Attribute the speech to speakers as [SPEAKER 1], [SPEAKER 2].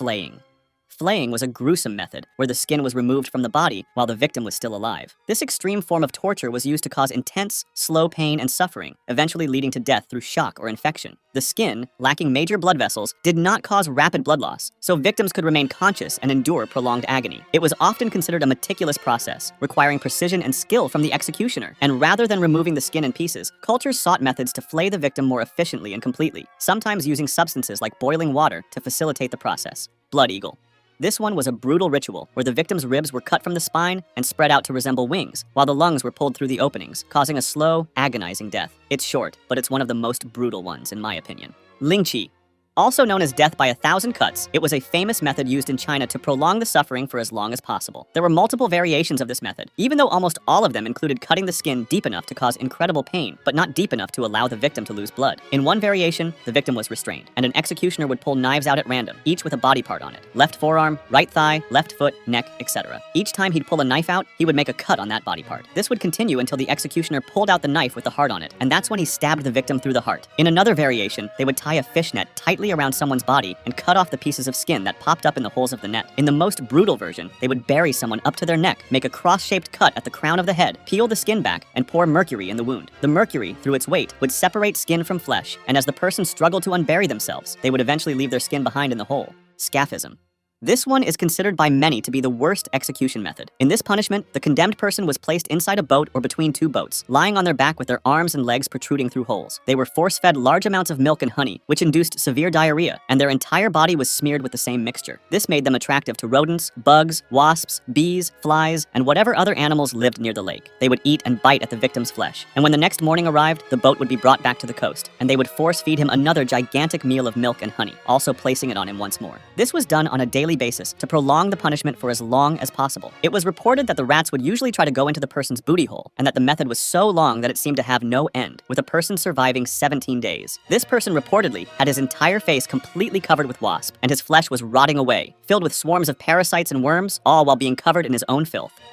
[SPEAKER 1] Flaying. Flaying was a gruesome method where the skin was removed from the body while the victim was still alive. This extreme form of torture was used to cause intense, slow pain and suffering, eventually leading to death through shock or infection. The skin, lacking major blood vessels, did not cause rapid blood loss, so victims could remain conscious and endure prolonged agony. It was often considered a meticulous process, requiring precision and skill from the executioner, and rather than removing the skin in pieces, cultures sought methods to flay the victim more efficiently and completely, sometimes using substances like boiling water to facilitate the process. Blood eagle. This one was a brutal ritual where the victim's ribs were cut from the spine and spread out to resemble wings, while the lungs were pulled through the openings, causing a slow, agonizing death. It's short, but it's one of the most brutal ones, in my opinion. Lingqi. Also known as death by 1,000 cuts, it was a famous method used in China to prolong the suffering for as long as possible. There were multiple variations of this method, even though almost all of them included cutting the skin deep enough to cause incredible pain, but not deep enough to allow the victim to lose blood. In one variation, the victim was restrained, and an executioner would pull knives out at random, each with a body part on it. Left forearm, right thigh, left foot, neck, etc. Each time he'd pull a knife out, he would make a cut on that body part. This would continue until the executioner pulled out the knife with the heart on it, and that's when he stabbed the victim through the heart. In another variation, they would tie a fishnet tightly around someone's body and cut off the pieces of skin that popped up in the holes of the net. In the most brutal version, they would bury someone up to their neck, make a cross-shaped cut at the crown of the head, peel the skin back, and pour mercury in the wound. The mercury, through its weight, would separate skin from flesh, and as the person struggled to unbury themselves, they would eventually leave their skin behind in the hole. Scaphism. This one is considered by many to be the worst execution method. In this punishment, the condemned person was placed inside a boat or between two boats, lying on their back with their arms and legs protruding through holes. They were force-fed large amounts of milk and honey, which induced severe diarrhea, and their entire body was smeared with the same mixture. This made them attractive to rodents, bugs, wasps, bees, flies, and whatever other animals lived near the lake. They would eat and bite at the victim's flesh, and when the next morning arrived, the boat would be brought back to the coast, and they would force-feed him another gigantic meal of milk and honey, also placing it on him once more. This was done on a daily basis to prolong the punishment for as long as possible. It was reported that the rats would usually try to go into the person's booty hole, and that the method was so long that it seemed to have no end, with a person surviving 17 days. This person reportedly had his entire face completely covered with wasp, and his flesh was rotting away, filled with swarms of parasites and worms, all while being covered in his own filth.